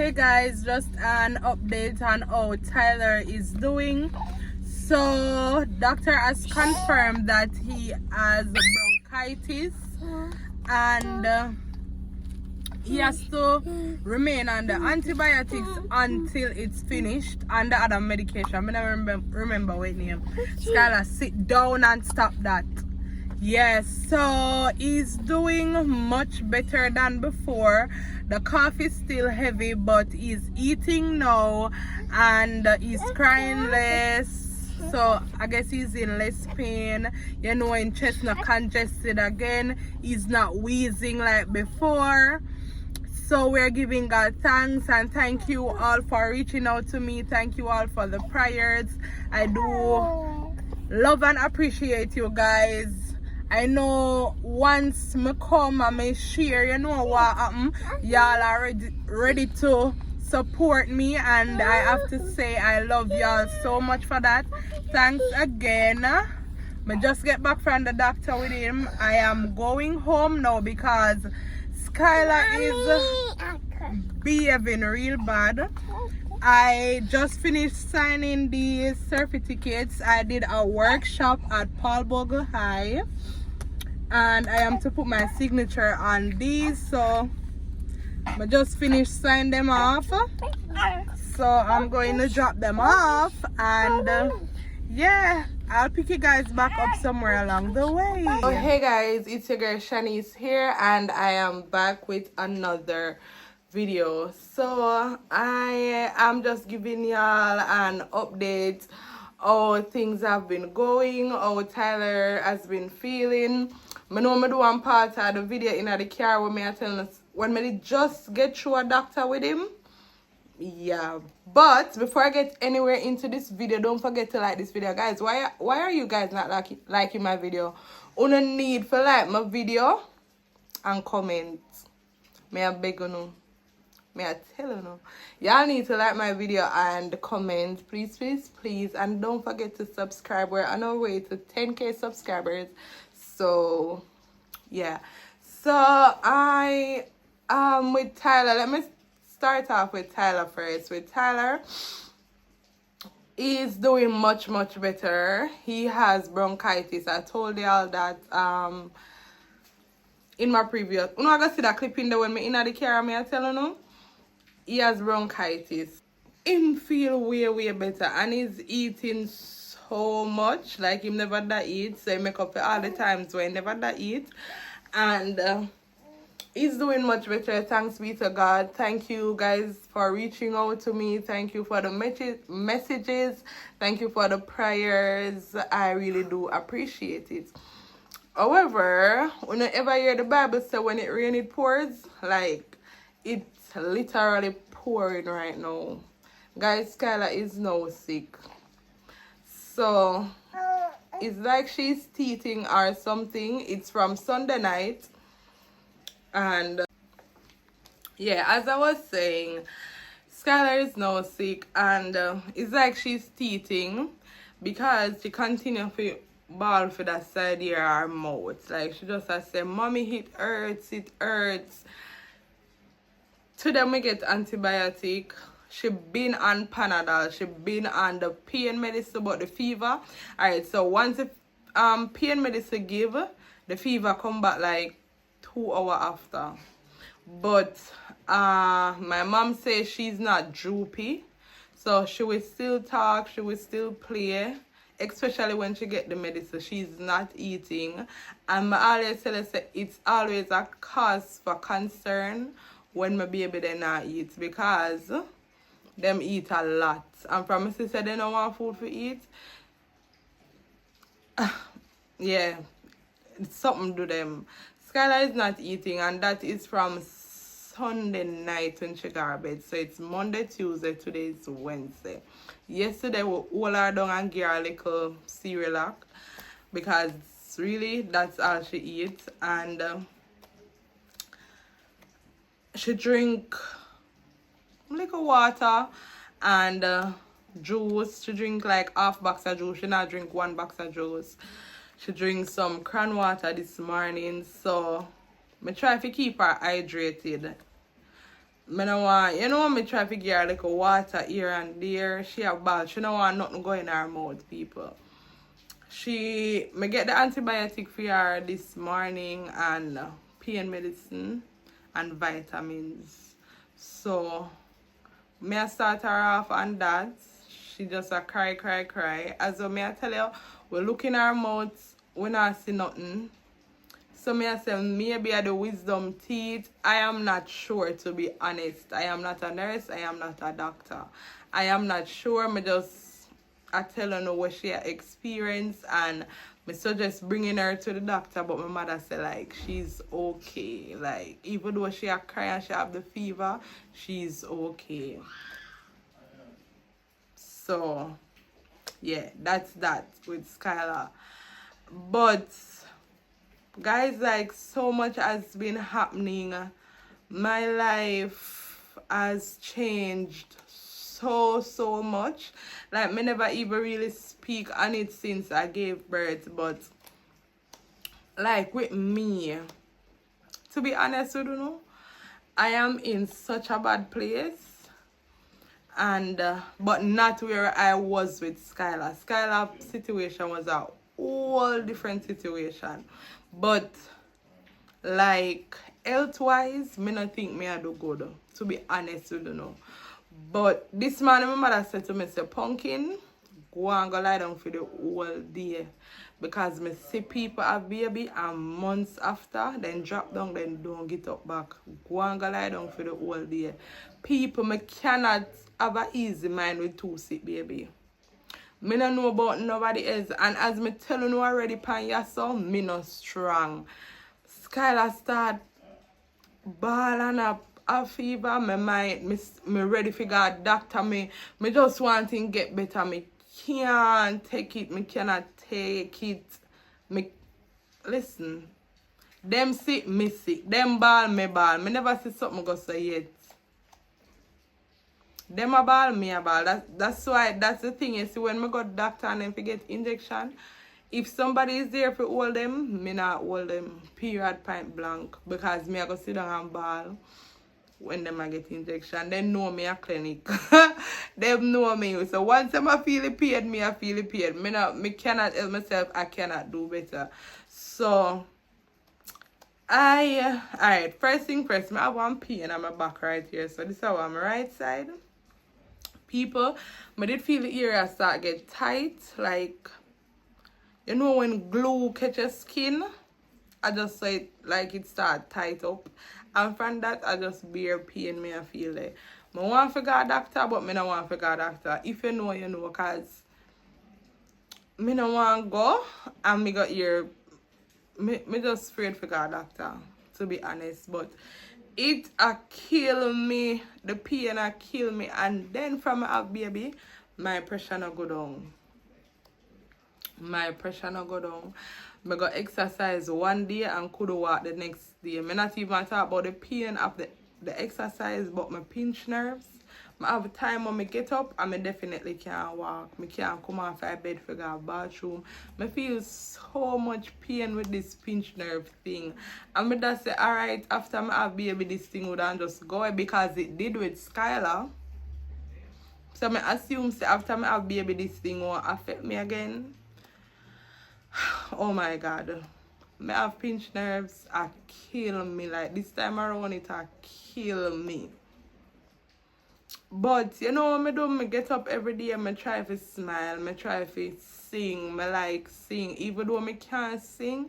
Hey guys, just an update on how Tyler is doing. So doctor has confirmed that he has bronchitis and he has to remain on the antibiotics until it's finished and the other medication. I don't remember what name. Skyler, sit down and stop that. Yes, so he's doing much better than before. The cough is still heavy, but he's eating now and he's crying less. So I guess he's in less pain. You know, in chest not congested again. He's not wheezing like before. So we're giving God thanks, and thank you all for reaching out to me. Thank you all for the prayers. I do love and appreciate you guys. I know once me come and me share, you know what happened. Y'all are ready to support me, and I have to say I love y'all so much for that. Thanks again. Me just get back from the doctor with him. I am going home now because Skyler is behaving real bad. I just finished signing the certificates. I did a workshop at Paul Bogle High and I am to put my signature on these, so I just finished signing them off, so I'm going to drop them off and yeah, I'll pick you guys back up somewhere along the way. Oh, hey guys, it's your girl Shanice here and I am back with another video. So I am just giving y'all an update how things have been going, how Tyler has been feeling. I know I do one part of the video in the car when I tell us when I just get through a doctor with him. Yeah, but before I get anywhere into this video, don't forget to like this video, guys. Why are you guys not liking my video? You need to like my video and comment. May I beg you? May I tell you no? Y'all need to like my video and comment, please, please, please, and don't forget to subscribe. We're on our way to 10k subscribers. So yeah, so I with Tyler, let me start off with Tyler first. With Tyler, he's doing much better. He has bronchitis. I told y'all that in my previous, you know, I got see that clip in there when me in the car, me I tell you, he has bronchitis. Him feel way better and he's eating so much, like him never that eat, so he make up for all the times when he never that eat, and he's doing much better. Thanks be to God. Thank you guys for reaching out to me. Thank you for the messages. Thank you for the prayers. I really do appreciate it. However, when you ever hear the Bible say when it rains it pours, like it's literally pouring right now. Guys, Skyler is now sick. So it's like she's teething or something. It's from Sunday night. And yeah, as I was saying, Skyler is now sick and it's like she's teething because she continues to bawl for that side of her mouth. Like she just has said, "Mommy, it hurts, it hurts." Today we get antibiotic. She been on Panadol. She been on the pain medicine about the fever. Alright, so once the pain medicine give, the fever come back like 2 hours after. But my mom says she's not droopy, so she will still talk, she will still play, especially when she get the medicine. She's not eating, and I always tell her it's always a cause for concern when my baby they not eat, because them eat a lot, and from my sister they don't want food to eat. Yeah, it's something to them. Skyler is not eating, and that is from Sunday night when she got bed. So it's Monday, Tuesday, today is Wednesday. Yesterday we all her down and give her a little cereal because really that's all she eats, and she drink little water and juice. She drink like half box of juice. She not drink 1 box of juice. She drinks some cran water this morning, so I try to keep her hydrated. Me no want, you know when me try to give her like a water here and there, she have bad. She don't want nothing go in her mouth, people. Me get the antibiotic for her this morning and pain medicine and vitamins. So, me I start her off on that. She just a cry. As me I tell you, we look in her mouth, we not see nothing. So me I say maybe I the wisdom teeth. I am not sure, to be honest. I am not a nurse. I am not a doctor. I am not sure. I tell her what she experienced and me suggest bringing her to the doctor. But my mother said like she's okay. Like even though she a cry and she have the fever, she's okay. So yeah, that's that with Skylar. But guys, like so much has been happening. My life has changed so much. Like me never even really speak on it since I gave birth, but like with me, to be honest with you, I am in such a bad place, and but not where I was with Skylar. Skylar situation was a whole different situation, but like health wise, me not think me I do good, to be honest with you. But this morning my mother said to me, say, Pumpkin, go and go lie down for the whole day. Because me see people have baby and months after, then drop down, then don't get up back. Go and go lie down for the whole day. People, me cannot have an easy mind with two sick baby. Me don't know about nobody else. And as me tell you already, pan yourself, me not strong. Skylar start balling up a fever, my mind, me ready for God, doctor, me just want to get better, me can't take it, me cannot take it, me, listen, them sick, me sick, them ball, me never see something go so yet. Them a ball, me a ball, that's why, that's the thing, you see, when me go to doctor and then fi get injection, if somebody is there to hold them, me not hold them, period, point blank, because me I go sit down and ball. When them I get injection, they know me a clinic. They know me. So once I feel it pain, me I feel it pain. Me cannot help myself. I cannot do better. So alright. First thing first, I have one pain on my back right here. So this is on my right side. People, I did feel the area start get tight. Like, you know when glue catches skin, I just saw it like it start tight up. And from that, I just bear pain, me I feel it. I want to go to a doctor, but I don't want to go to a doctor. If you know, you know, because I don't want to go and me got here. Me just afraid to go to a doctor, to be honest. But it kill me, the pain kill me. And then from I have baby, my pressure no go down. My pressure no go down. I got exercise one day and could walk the next day. I not even talk about the pain of the exercise, but my pinch nerves. I have time when I get up and I definitely can't walk. I can't come off my bed for go to the bathroom. I feel so much pain with this pinch nerve thing. And I just say, alright, after I have baby, this thing would just go away because it did with Skylar. So I assume say, after I have baby, this thing won't affect me again. Oh my God, I have pinch nerves, kill me. Like this time around, it kill me. But you know what I do? I get up every day and I try to smile, I try to sing, I like sing. Even though I can't sing,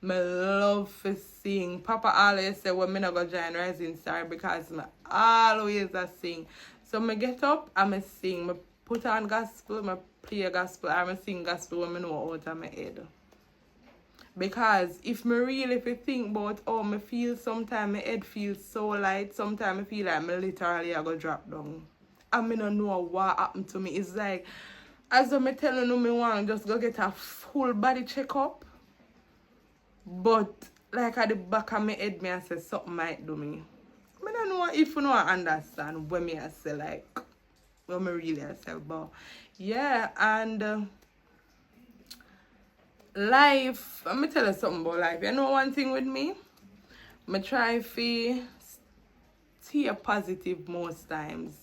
I love to sing. Papa always say when I not go join Rising Star because I always sing. So I get up and I sing. I put on gospel, I play a gospel, or I sing gospel when I know out of my head. Because if me really think about how I feel, sometimes my head feels so light, sometimes I feel like I literally I go drop down. And I don't know what happened to me. It's like, as I'm telling you, I want to just go get a full body checkup. But like at the back of my head, I say something might do me. I don't know if you know I understand when I say like, when I really say, but yeah, and life, let me tell you something about life. You know one thing with me? I try to stay positive most times,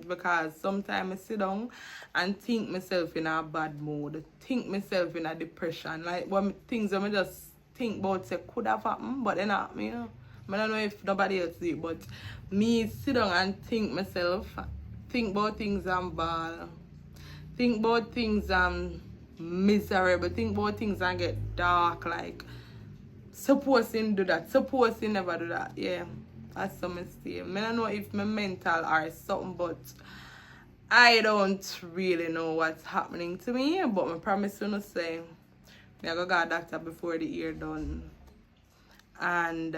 because sometimes I sit down and think myself in a bad mood, think myself in a depression, like when things when I just think about say could have happened, but then not me, you know. I don't know if nobody else do it, but me sit down and think myself, think about things I'm bad, think about things I'm miserable, think about things and get dark, like supposing do that, supposing never do that. Yeah, that's some mistake. I don't know if my mental or something, but I don't really know what's happening to me. But I promise you to say I go to a doctor before the year done. And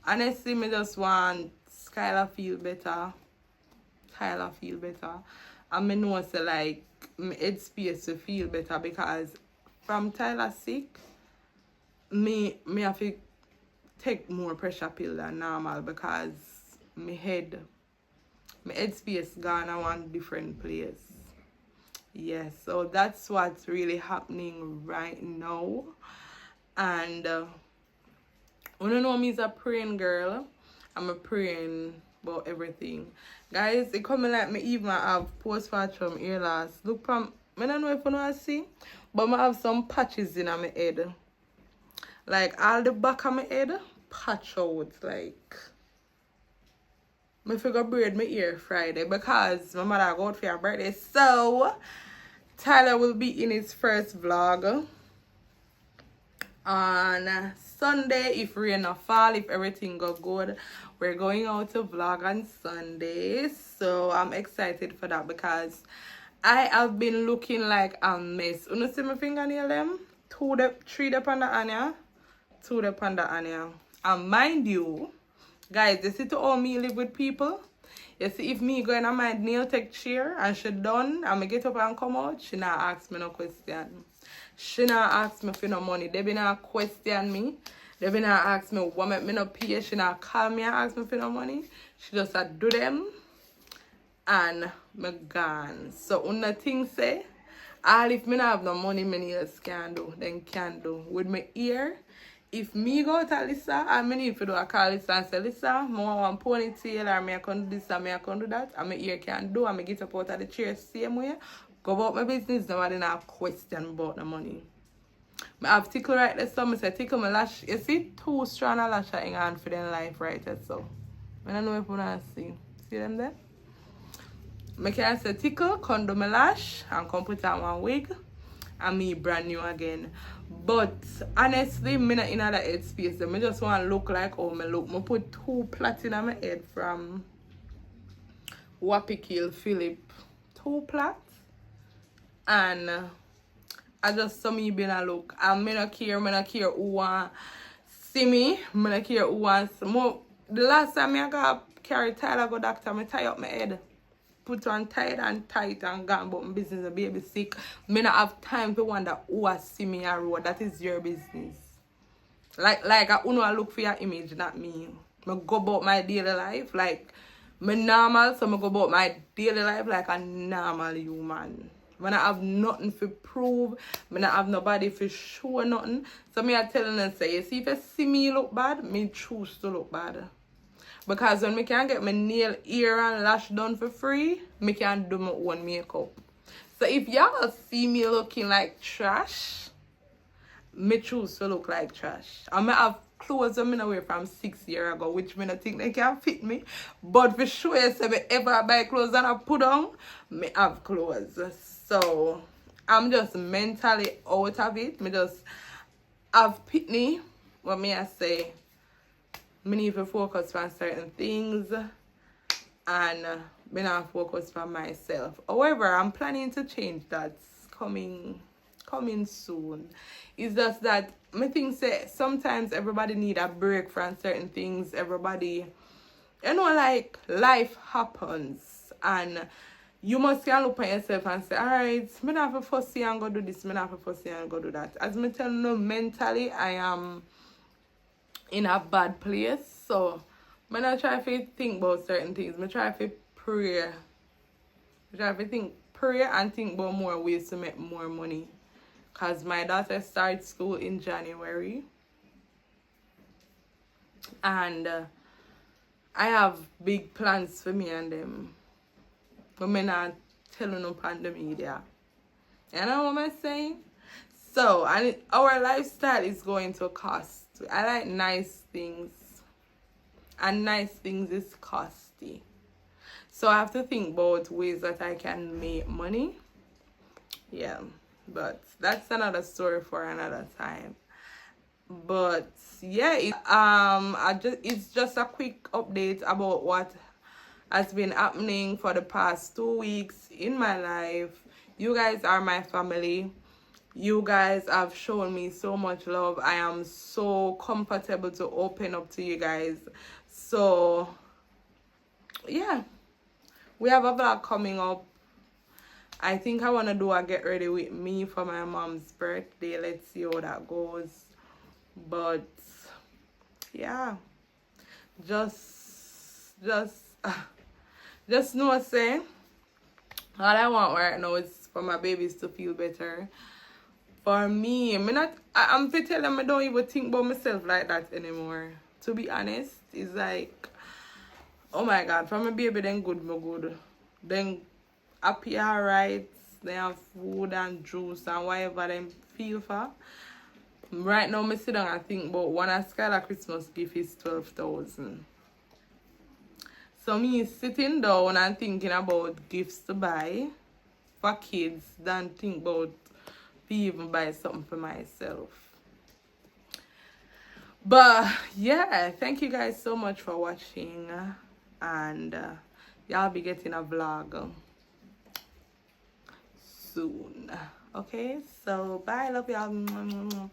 honestly, me just want Skyler feel better. Tyler feel better. And I know say like my head space to feel better, because from Tyler sick, me have to take more pressure pill than normal, because my head space gone a one different place. Yes, so that's what's really happening right now. And you know me is a praying girl. I'm a praying about everything. Guys, it coming like me even have postpartum hair loss. Look from, I don't know if you know see, but I have some patches in my head. Like all the back of my head patch out, like I figure braid my ear Friday because my mother go out for her birthday. So Tyler will be in his first vlog on Sunday if rain not fall, if everything go good. We're going out to vlog on Sunday, so I'm excited for that because I have been looking like a mess. You see my fingernail them? Three up on the anya, two up on the anya. And mind you, guys, you see to all me live with people. You see, if me going on my nail tech chair and she done and me get up and come out, she not ask me no question. She not ask me for no money. They be not question me. They be not ask me what make me no pay. She not call me and ask me for no money. She just do them and me gone. So when the thing say, all if me not have no money, my nails can do. Then can do. With my ear, if me go to Lisa, I mean if you do a call Lisa and say, Lisa, I want ponytail or me I can do this or me I can do that, and my ear can do, and me get up out of the chair same way, go about my business, nobody not question about the money. I have tickle right there, so I say tickle my lash. You see, two strand of lash hang on for their life right there, so. I don't know if you want to see. See them there? I can say tickle, come do my lash, and come put on one wig, and me brand new again. But honestly, me not in that head space. I just want to look like how me look. I put two plats in my head from Wappy Philip. Two plats. And I just saw me being a look. And me not care who want see me. I don't care who wants more. The last time I got carry Tyler go doctor, I tie up my head. Put on tight and gone about my business. A baby sick. Me not have time to wonder who will see me on road. That is your business. Like I wanna look for your image, not me. I go about my daily life like me normal, so I go about my daily life like a normal human. When I have nothing to prove, when I have nobody to show nothing. So me I telling them say, you see if you see me look bad, me choose to look bad. Because when I can get my nail, ear and lash done for free, I can do my own makeup. So if y'all see me looking like trash, I choose to look like trash. I may have clothes that I wear from 6 years ago, which I don't think they can fit me. But for sure, if I ever buy clothes and I put on, I have clothes. So I'm just mentally out of it. I just have pitney, what may I say? I need to focus on certain things and I not focus on myself. However, I'm planning to change that. Coming soon. It's just that I think say sometimes everybody need a break from certain things. Everybody, you know, like life happens and you must can look at yourself and say, alright, I not have to fussy and go do this, I not have to fussy and go do that. As I tell you, mentally I am in a bad place, so I not try to think about certain things. I try to pray. I try to pray and think about more ways to make more money. Because my daughter starts school in January. And I have big plans for me and them. But me not telling up on the media. You know what I'm saying? So, and our lifestyle is going to cost. I like nice things. And nice things is costly. So I have to think about ways that I can make money. Yeah. But that's another story for another time. But yeah, it's just a quick update about what has been happening for the past 2 weeks in my life. You guys are my family. You guys have shown me so much love. I am so comfortable to open up to you guys. So yeah, we have a vlog coming up. I think I want to do a get ready with me for my mom's birthday. Let's see how that goes. But yeah, just know, say, all I want right now is for my babies to feel better. For me, I'm to tell them I don't even think about myself like that anymore. To be honest, it's like, oh my God, for my baby, then good, me good. Then happy, alright. They have food and juice and whatever them feel for. Right now, I sit down and think about one of Skyler Christmas gift is 12,000. So me sitting down and thinking about gifts to buy for kids than think about even buy something for myself. But yeah, thank you guys so much for watching, and y'all be getting a vlog soon. Okay, so bye, love y'all.